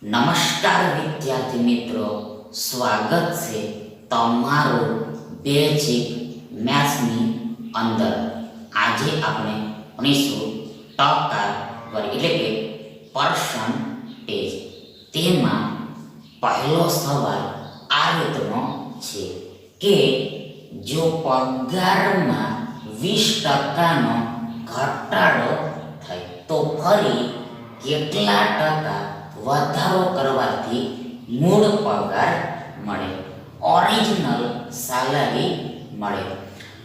નમસ્કાર વિદ્યાર્થી મિત્રો, સ્વાગત છે તમારું બેઝિક મેથ્સની અંદર. આજે આપણે ભણીશું ટકા વર્ગ એટલે કે પર્સન્ટેજ. તેમાં પહેલો સવાલ આ રીતનો છે કે જો પગારમાં 20% ઘટાડો થાય તો ફરી કેટલા ટકા વધારો કરવાથી મૂળ પગાર મળે, ઓરિજિનલ સેલરી મળે?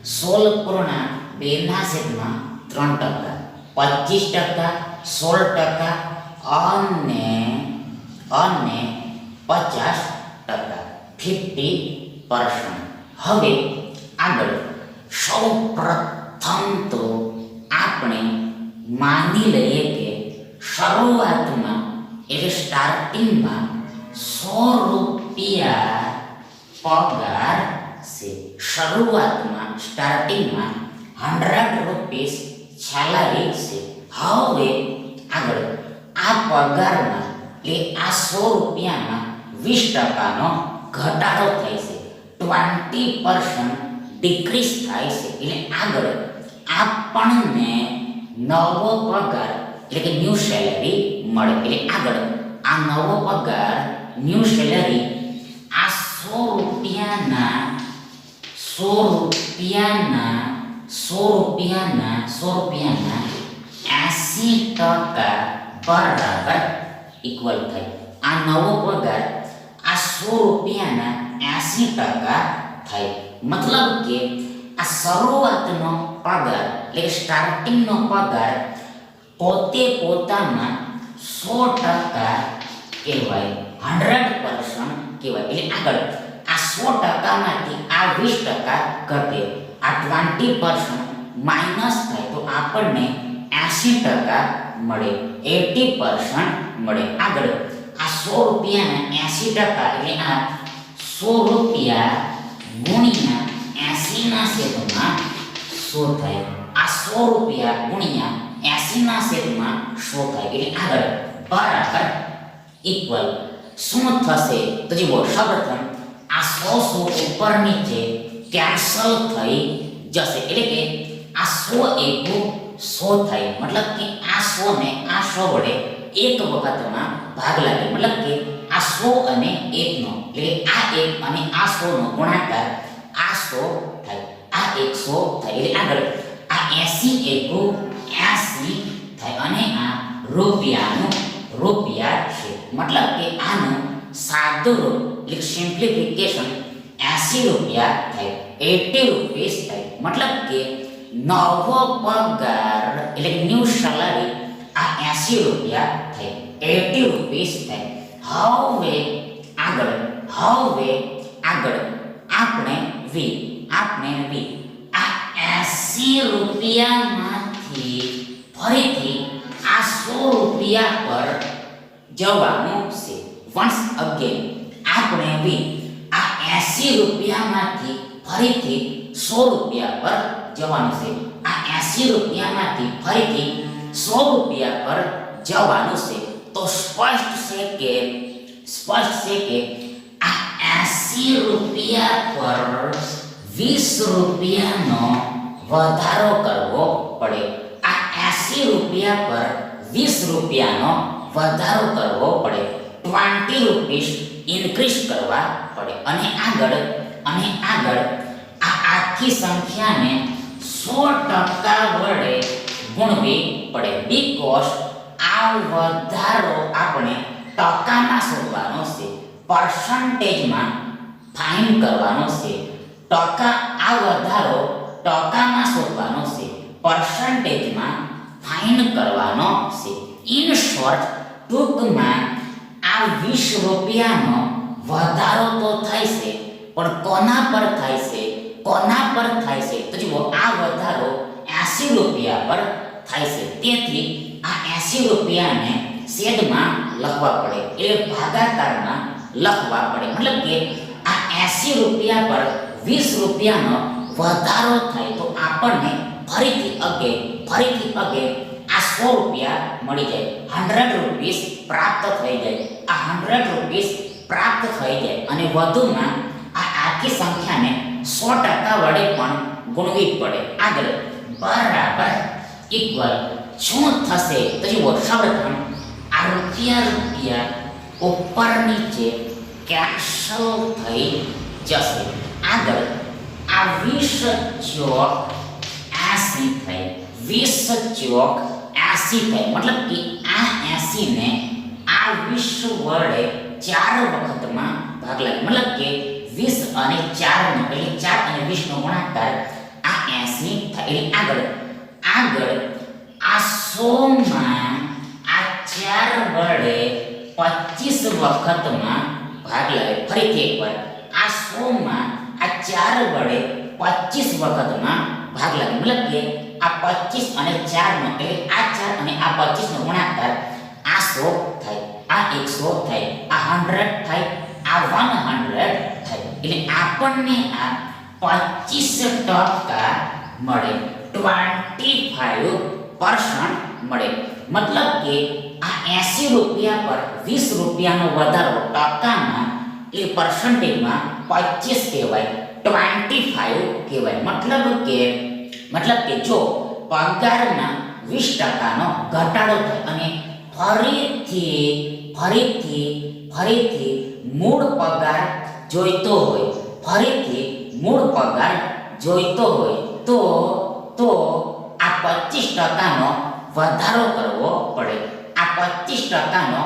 16.2/3%, 25%, 16% અને 50%, 50%. હવે આગળ સૌ પ્રથમ તો આપણે માની લઈએ કે શરૂઆતમાં એટલે સ્ટાર્ટિંગમાં 100 રૂપિયા પગાર છે. શરૂઆતમાં સ્ટાર્ટિંગમાં 100 રૂપીસ સેલરી છે. હવે આગળ આ પગારમાં એટલે આ 100 રૂપિયામાં 20%નો ઘટાડો થાય છે, 20% ડિક્રીઝ થાય છે. એટલે આગળ આપણને નવો પગાર એટલે કે ન્યૂ સેલરી મળે. એટલે આગળ આ નવો પગાર ન્યૂ સેલરી આ 100 રૂપિયાના 80% બરાબર ઇક્વલ થાય. આ નવો પગાર આ 100 રૂપિયાના 80% થાય. મતલબ કે આ શરૂઆતનો પગાર એટલે સ્ટાર્ટિંગનો પગાર પોતે પોતામાં 100% કહેવાય, 100% કહેવાય. એટલે આગળ આ 100%માંથી આ 20% ઘટે, આ 20% માઇનસ થાય તો આપણને 80% મળે, 80% મળે. આગળ આ 100 રૂપિયાના 80% એટલે આ 100 રૂપિયા ગુણ્યા 80/100 થાય. આ 100 રૂપિયા ગુણ્યા 80/100 થાય. એટલે આગળ બરાબર ઇક્વલ શું થશે તો જુઓ, સૌપ્રથમ આ 100 ઉપર નીચે કેન્સલ થઈ જશે. એટલે કે આ 100 એકુ 100 થાય. મતલબ કે આ 100 ને આ 100 વડે એક વખતમાં ભાગ લાગે. મતલબ કે આ 100 અને 1 નો એટલે આ 1 અને આ 100 નો ગુણાકાર આ 100 થાય, આ 100 થાય. એટલે આગળ આ 80 એકુ 80 થાય અને આ રૂપિયાનું રૂપિયા છે. મતલબ કે આનું સાદું રૂપ એટલે સિમ્પ્લિફિકેશન 80 રૂપિયા થાય, 80 રૂપીસ થાય. મતલબ કે નવો પગાર એટલે ન્યૂ સેલરી આ 80 રૂપિયા થાય, 80 રૂપીસ થાય. હવે આગળ આપણે વી આ 80 રૂપિયામાંથી ફરીથી આ 100 રૂપિયા પર જવાનું છે. વન્સ અગેન આપણે વી આ 80 રૂપિયામાંથી ફરીથી 100 રૂપિયા પર જવાનું છે. આ 80 રૂપિયામાંથી ફરીથી 100 રૂપિયા પર જવાનું છે. તો સ્પષ્ટ છે કે આ 80 રૂપિયા પર 20 રૂપિયાનો વધારો કરવો પડે. આ 80 રૂપિયા પર 20 રૂપિયાનો વધારો કરવો પડે, 20 રૂપીસ ઇન્ક્રીઝ કરવા પડે. અને આગળ આ આખી સંખ્યાને 100% વડે ગુણવી પડે. બીકોઝ આ વધારો આપણે ટકામાં શોધવાનો છે, પર્સન્ટેજમાં ફાઇન્ડ કરવાનો છે. આ વધારો ટકામાં શોધવાનો છે, પર્સન્ટેજમાં ફાઇન્ડ કરવાનો છે. ઇન શોર્ટ, ટૂંકમાં આ 20 રૂપિયાનો વધારો તો થાય છે, પણ કોના પર થાય છે તો જુઓ, આ વધારો 80 રૂપિયા પર થાય છે. તેથી આ 80 રૂપિયાને છેદમાં લખવા પડે, એટલે ભાગાકારમાં લખવા પડે. મતલબ કે આ 80 રૂપિયા પર 20 રૂપિયાનો વધારો થાય તો આપણને ફરીથી અગે આ 100 રૂપિયા મળી જાય, 100 રૂપીસ પ્રાપ્ત થઈ જાય, આ 100 રૂપીસ પ્રાપ્ત થઈ જાય. અને વધુમાં આ આખી સંખ્યાને 100% વડે પણ ગુણવી પડે. આગળ બરાબર ઇક્વલ શું થશે તો જુઓ, સૌપ્રથમ આ રૂપિયા ઉપર નીચે કેન્સલ થઈ જશે. આગળ આ 20 ચોક 80 થાય, 20 ચોક 80 થાય. મતલબ કે આ 80 ને આ 20 વડે 4 વખતમાં ભાગ લાગે. મતલબ કે 20 અને 4 નો એટલે 4 અને 20 નો ગુણાકાર આ 80 થાય. એટલે આગળ આ 100 માં આ 4 વડે 25 વખતમાં ભાગ લાગે. ફરીથી એકવાર આ 100 માં આ 4 વડે 25 વખતમાં ભાગ લાગે. મતલબ કે આ 25 અને 4 નો એટલે આ 4 અને આ 25 નો ગુણાકાર આ 100 થાય, આ 100 થાય, આ 100 થાય, આ 100 થાય. એટલે આપણને આ 25% મળે, 25% મળે. મતલબ કે આ 80 રૂપિયા પર 20 રૂપિયાનો વધારો ટકામાં એ પર્સન્ટેજમાં 25 કહેવાય, 25 કહેવાય. મતલબ કે જો પગારના 20% નો ઘટાડો થાય અને ફરીથી મૂળ પગાર જોઈતો હોય, તો આ 25% નો વધારો કરવો પડે. 25% નો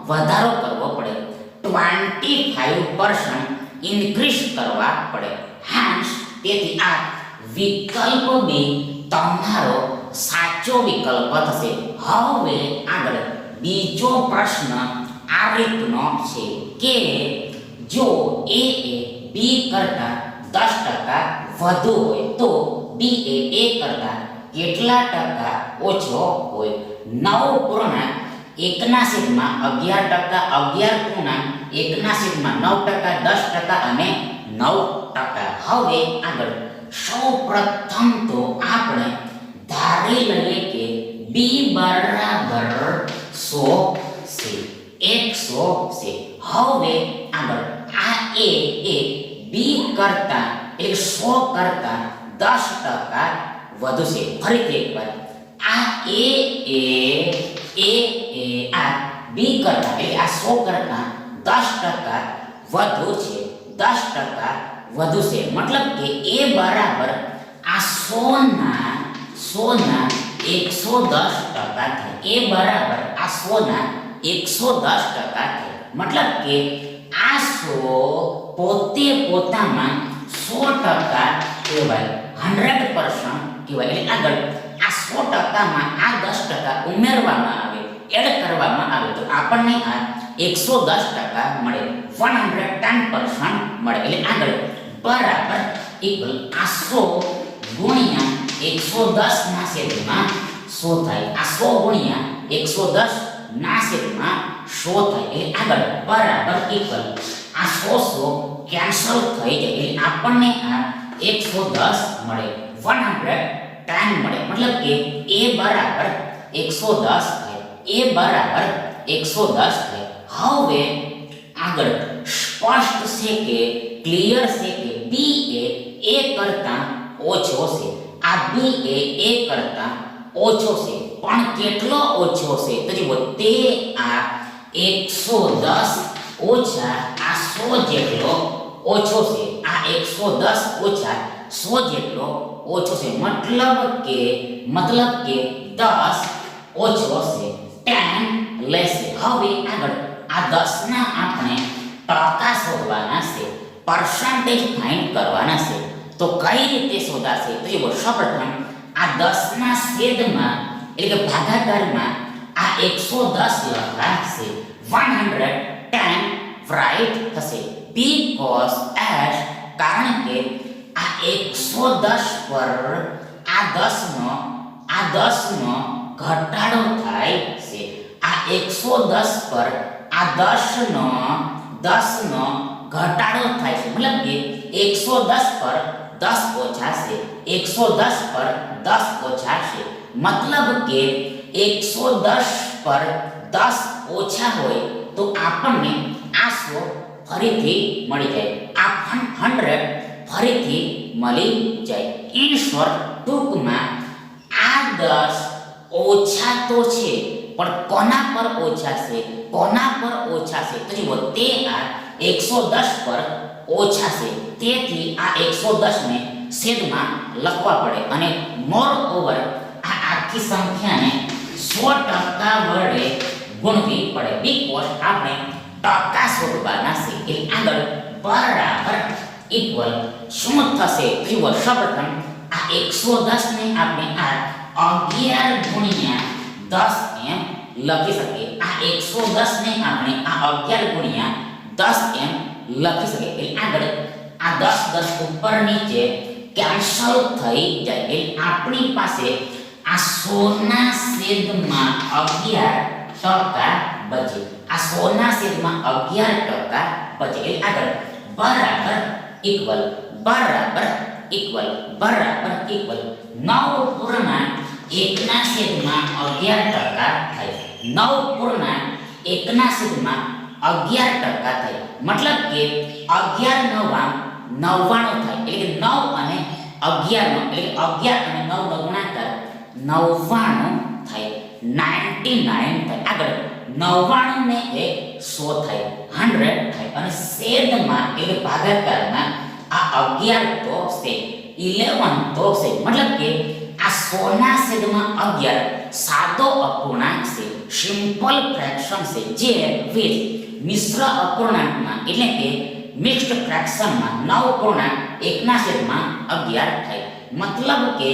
વધારો કરવો પડે. 25% ઇન્ક્રીઝ કરવા પડે. તેથી આ વિકલ્પ બી તમારો સાચો વિકલ્પ થશે. હવે આગળ બીજો પ્રશ્ન આ રીતનો છે કે જો A એ B કરતા 10% વધુ હોય તો B એ A કરતા કેટલા ટકા ઓછો હોય? 9.11%, 11.1%, 10% અને 9%. હવે આગળ સૌપ્રથમ તો આપણે ધારી લઈએ કે B બરાબર 100 છે, 100 છે. હવે આગળ આ A એ B કરતા એટલે 100 કરતા 10% વધુ છે. ફરીથી એકવાર આ A આ B કરતા એટલે આ 100 કરતા 10% વધુ છે, 10% વધુ છે. મતલબ કે A બરાબર આ 100 ના 110% થાય. A બરાબર આ 100 ના 110% થાય. મતલબ કે આ 100 પોતામાં 100% કહેવાય, 100% કહેવાય. એટલે આગળ આ 100%માં આ 10% ઉમેરવામાં આવે, એડ કરવામાં આવે તો આપણને આ 110% મળે, 110% મળે. એટલે આગળ બરાબર ઇક્વલ આ 100 ગુણ્યા 110 ના છેદમાં 100 થાય. આ 100 ગુણ્યા 110 ના છેદમાં 100 થાય. એટલે આગળ બરાબર ઇક્વલ આ 100 કેન્સલ થઈ જાય. એટલે આપણને આ 110 મળે, 110 મળે. મતલબ કે A બરાબર 110 થાય, A બરાબર 110 થાય. હવે આગળ સ્પષ્ટ છે કે ક્લિયર છે કે B એ A કરતા ઓછો છે. આ B એ A કરતા ઓછો છે, પણ કેટલો ઓછો છે તો જુઓ, તે આ 110 ઓછા આ 100 જેટલો ઓછો છે. આ 110 ઓછા 100 જેટલો ઓછો છે. મતલબ કે 10 ઓછો છે, 10 લેશે. હવે આગળ આ 10 ના આપણે ટકા શોધવાના છે, પર્સન્ટેજ ફાઇન્ડ કરવાના છે. તો કઈ રીતે શોધાશે તો જુઓ, સૌપ્રથમ આ 10 ના છેદમાં એટલે કે ભાગાકારમાં આ 110 લખાશે, 110 રાઈટ થશે. બીકોઝ એસ કારણ કે આ 110 પર આ 10 નો ઘટાડો થાય છે. આ 110 પર આ 10 નો ઘટાડો થાય છે. મતલબ કે 110 પર 10 ઓછા છે, 110 પર 10 ઓછા છે, મતલબ કે 110 પર 10 ઓછા હોય તો આપણને આ 100 ફરીથી મળી જાય, આ 100 ફરીથી મળી જાય. ઇન શોર્ટ, ટૂંકમાં આ 10 ઓછા તો છે, પણ કોના પર ઓછા છે? કોના પર ઓછા છે? તો જુઓ, તે આ 110 પર ઓછા છે, તેથી આ 110 ને છેદમાં લખવા પડે અને મોર ઓવર આ આખી સંખ્યાને 100% વડે ગુણવી પડે, બીકોઝ આપણે ટકા શોધવાના છે. એટલે આગળ બરાબર ઇક્વલ શું થશે? જુઓ, સૌપ્રથમ આ 110 ને આપણે આ 11 ગુણ્યા 10 એમ લખી શકીએ. આ 110 ને આપણે આ 11 ગુણ્યા 10 એમ લખી શકીએ. એટલે આગળ આ 10 10 ઉપર નીચે કેન્સલ થઈ જાય. એટલે આપણી પાસે આ 100 ના છેદમાં 11% બચે. આ 100 ના છેદમાં 11% બચે. એટલે આગળ બરાબર ઇક્વલ 9.1 ના છેદમાં 11% થાય. 9.1 ના છેદમાં 11% થાય. મતલબ કે 11 9 99 થાય. એટલે કે 9 અને 11 નો, એટલે 11 અને 9 નો ગુણાકાર 99 થાય, 99 થાય. આગળ 99 ને 100 થાય, 100 થાય. અને છેદમાં એટલે ભાગાકારમાં આ 11 તો છે, 11 તો છે. મતલબ કે આ 100 ના છેદમાં 11 સાદો અપૂર્ણાંક છે, સિમ્પલ ફ્રેક્શન છે, જે 20 મિશ્ર અપૂર્ણાંકમાં એટલે કે મિક્સ્ડ ફ્રેક્શનમાં 9.1 ના છેદમાં 11 થાય. મતલબ કે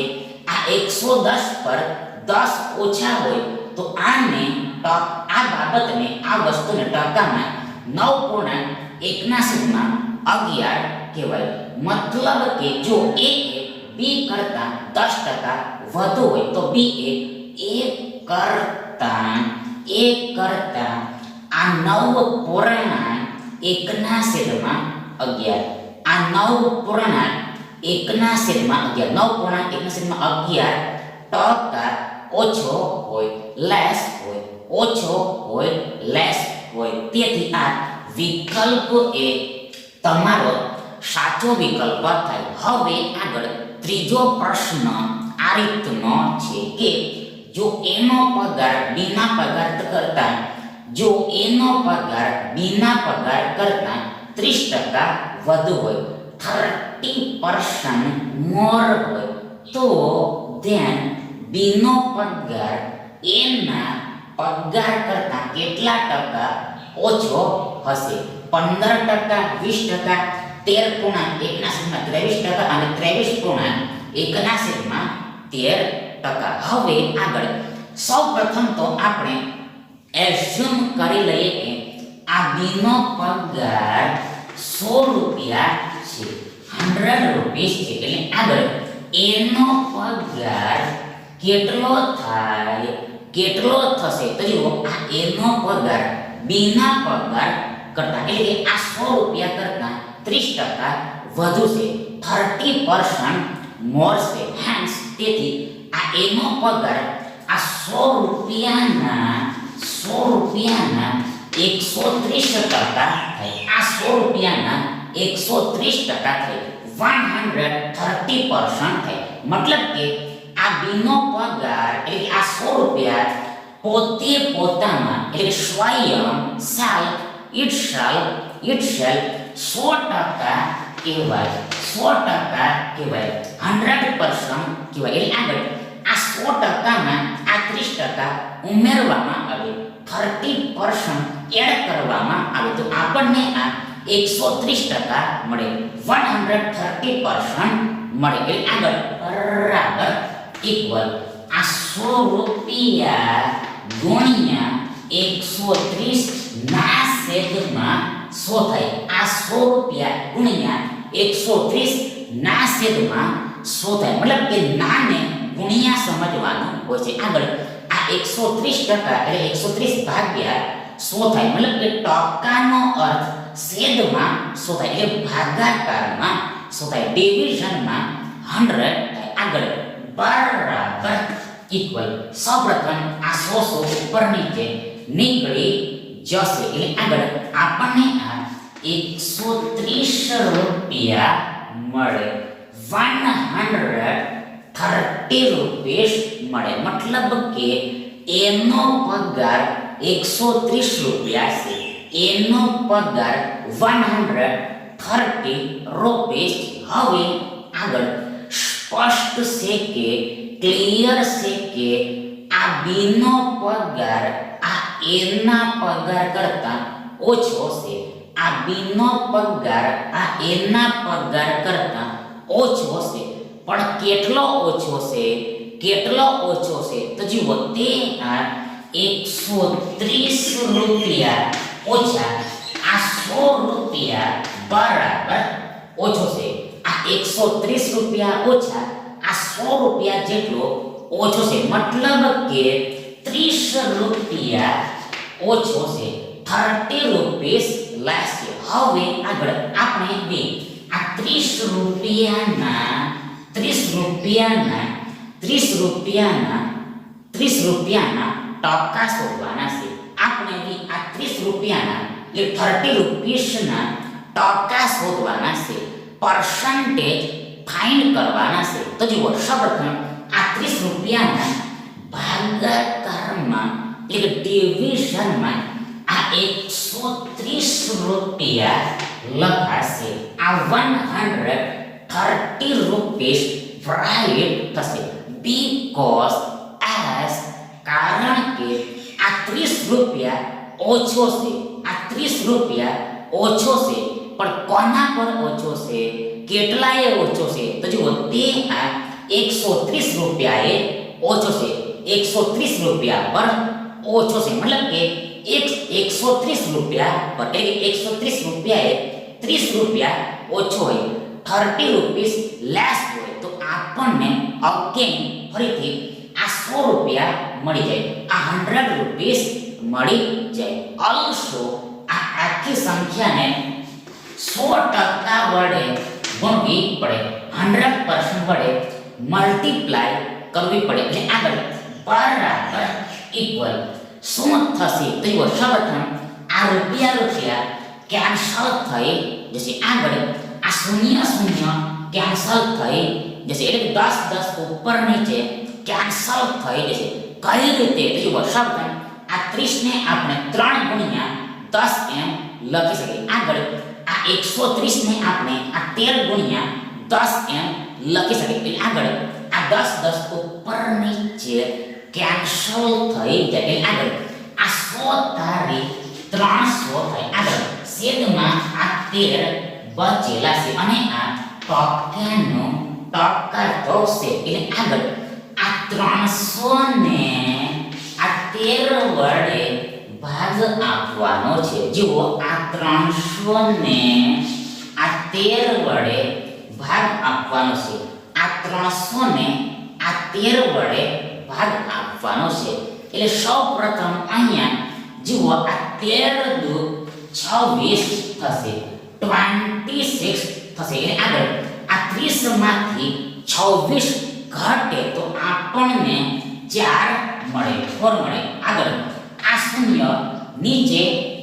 આ 110 પર 10 ઓછા હોય તો આને આ બાબતને, આ વસ્તુને ટકામાં 9.1 ના છેદમાં 11 કહેવાય. મતલબ કે જો a એ b કરતા 10% વધુ હોય તો b એ a કરતા આ 9.1 ના છેદમાં 11, આ 9.1 ના છેદમાં 11, 9.1 ના છેદમાં 11% ઓછો હોય, લેસ હોય, ઓછો હોય, લેસ હોય. તેથી આ વિકલ્પ એ તમારો સાચો વિકલ્પ થાય. હવે આગળ ત્રીજો પ્રશ્ન આ રીતનો છે કે જો એનો પગાર બીના પગાર કરતા, જો એનો પગાર બીના પગાર કરતા 30% વધુ હોય, 30% મોર હોય, તો ધેન બીનો પગાર એના પગાર કરતા કેટલા ટકા ઓછો હશે? 15%, 20%, 13.1 ના છેદમાં 23% અને 23.1 ના છેદમાં 13%. હવે આગળ સૌપ્રથમ તો આપણે એઝ્યુમ કરી લઈએ કે આ બીનો પગાર 100 રૂપિયા છે, 100 રૂપીસ છે. એટલે આગળ એનો પગાર કેટલો થાય, કેટલો થશે? તો જુઓ, આ એનો પગાર બીના પગાર કરતા એટલે કે આ 100 રૂપિયા કરતા 30% વધુ છે, 30% મોર છે. હેન્સ તેથી આ એનો પગાર આ 100 રૂપિયાના 130% થાય. આ 100 રૂપિયાના 130% થાય, 130% થાય. મતલબ કે આ બીનો પગાર એટલે કે આ 100 રૂપિયા પોતે પોતામાં એટલે સ્વયં itself 100% કહેવાય, 100% કહેવાય, 100% કહેવાય. એટલે આગળ આ 100%માં આ 30% ઉમેરવામાં આવે, 30% એડ કરવામાં આવે તો આપણને આ 130% મળે, 130% મળે. એટલે આગળ બરાબર ઇક્વલ આ 100 રૂપિયા ગુણ્યા 130 ના છેદમાં 100 થાય. આ 100 રૂપિયા ગુણ્યા 130 ના છેદમાં 100 થાય. મતલબ કે નાને ગુણ્યા સમજવાનું હોય છે. આગળ આ 130% એટલે 130 ભાગ્યા 100 થાય. મતલબ કે ટકાનો અર્થ છેદમાં 100 થાય, એટલે ભાગાકારમાં શું થાય ડિવિઝનમાં 100 થાય આગળ બરાબર ઇક્વલ સૌપ્રથમ આ 100 ઉપર નીચે નીકળી જશે એટલે આગળ આપણને આ 130 રૂપિયા મળે 130 રૂપિયા મળે મતલબ કે એનો પગાર 130 રૂપિયા છે એનો પગાર 130 રૂપિયા હવે આગળ સ્પષ્ટ છે કે ક્લિયર છે કે આ બીનો પગાર આ એના પગાર કરતા ઓછો છે આ બીનો પગાર આ એના પગાર કરતા ઓછો છે પણ કેટલો ઓછો છે તો જુઓ તે આ 130 રૂપિયા ઓછા આ 100 રૂપિયા બરાબર ઓછો છે આ 130 રૂપિયા ઓછા આ 100 રૂપિયા જેટલો ઓછો છે મતલબ કે 30 રૂપિયા ઓછો છે 30 રૂપીસ લેસ છે હવે આગળ આપણે બે આ 30 રૂપિયાના ટકા શોધવાના છે આપણે બી આ 30 રૂપિયાના એટલે 30 રૂપીસના ટકા શોધવાના છે પર્સન્ટેજ ફાઇન્ડ કરવાના છે તો જુઓ સૌપ્રથમ આ 30 રૂપિયાના ભાગાકારમાં એટલે ડિવિઝનમાં આ 130 રૂપિયા લખાશે આ 130 રૂપીસ રાઈટ થશે બીકોઝ એસ કારણ કે આ 30 રૂપિયા ઓછો છે આ 30 રૂપિયા ઓછો છે પણ કોના પર ઓછો છે કેટલાએ ઓછો છે તો જુઓ તે આ 130 રૂપિયાએ ઓછો છે 130 રૂપિયા પર ઓછો છે મતલબ કે 130 રૂપિયા પર એટલે 130 રૂપિયાએ 30 રૂપિયા ઓછો હોય 30 રૂપીસ લેસ હોય તો આપણને અગેન ફરીથી આ 100 રૂપિયા મળી જાય આ 100 રૂપીસ મળી જાય ઓલસો આ આખી સંખ્યાને 100% વડે ગુણવી પડે 100% વડે મલ્ટીપ્લાય કરવી પડે એટલે આગળ બરાબર ઇક્વલ શું થશે તો જુઓ સૌપ્રથમ આ રૂપિયા કેન્સલ થઈ જશે આગળ આ શૂન્ય કેન્સલ થઈ જશે એટલે 10 ઉપર નીચે કેન્સલ થઈ જશે કઈ રીતે તો જુઓ સૌપ્રથમ આ 30 ને આપણે 3 ગુણ્યા 10 એમ લખી શકીએ આગળ આ 130 ને આપણે આ 13 ગુણ્યા 10 એમ લખી શકીએ એટલે આગળ આ 10 ઉપર નીચે કેન્સલ થઈ જાય એટલે આગળ આ 100 તારી 300 થાય આગળ છેદમાં આ 13 બચેલા છે અને આ ટકાનો ટકા થશે એટલે આગળ આ 300 ને આ 13 વડે ભાગ આપવાનો છે જુઓ આ 300 ને આ 13 વડે ભાગ આપવાનો છે આ 300 ને આ 13 વડે ભાગ આપવાનો છે એટલે સૌપ્રથમ અહીંયા જુઓ આ 13 દુ 26 થશે 26 થશે એટલે આગળ આ 30 માંથી 26 ઘટે તો આપણને 4 મળે 4 મળે આગળ આ શૂન્ય નીચે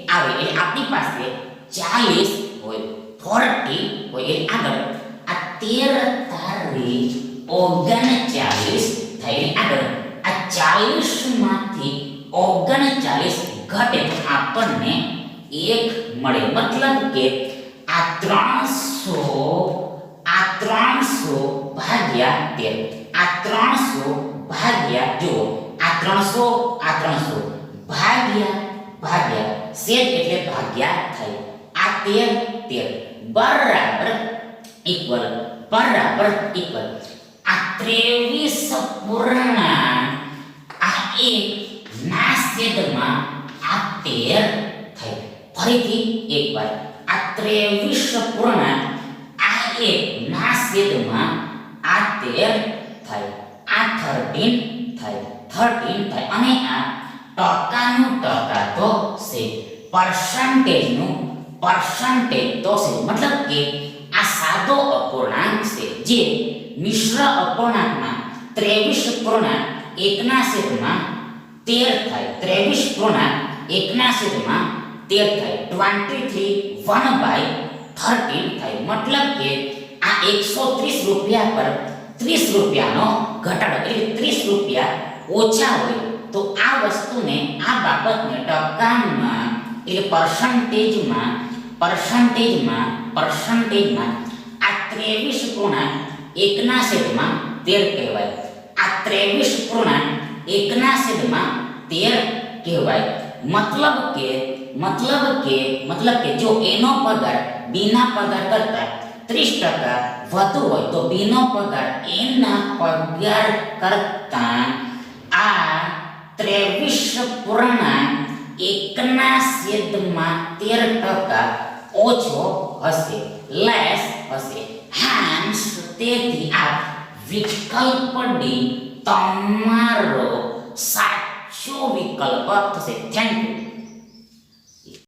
આવે એટલે આપણી પાસે 40 હોય 40 હોય એટલે આગળ આ 13 તારી 39 થાય આગળ આ 40 માંથી 39 ઘટે તો આપણને 1 મળે મતલબ કે આ 300 ભાગ્યા 13 આ 300 ભાગ્યા જુઓ આ 300 ભાગ્યા છેદ એટલે ભાગ્યા થાય આ 13 બરાબર ઇક્વલ આ 23 પૂર્ણાંક આ 1 ના છેદમાં આ 13 થાય ફરીથી એકવાર આ 23 પૂર્ણાંક આ 1 ના છેદમાં આ 13 થાય આ 13 થાય અને આ ટકાનું ટકા તો છે પર્સન્ટેજનું પર્સન્ટેજ તો છે મતલબ કે આ સાદો અપૂર્ણાંક છે, જે મિશ્ર અપૂર્ણાંકમાં 23.1/13 થાય. 23.1/13 થાય. 23 થાય. મતલબ કે આ 130 રૂપિયા પર 30 રૂપિયાનો ઘટાડો, એટલે 30 રૂપિયા ઓછા હોય તો આ વસ્તુને, આ બાબતને ટકામાં એટલે પર્સન્ટેજમાં આ 23.1/13 કહેવાય. આ 23.1/13 કહેવાય. મતલબ કે જો એનો પગાર બીના પગાર કરતા 30% વધુ હોય તો બીનો પગાર એના પગાર કરતા આ 23.1/13% ઓછો હશે, લેસ હશે. હેન્સ તેથી આ વિકલ્પ ડી તમારો સાચો વિકલ્પ થશે. Thank you.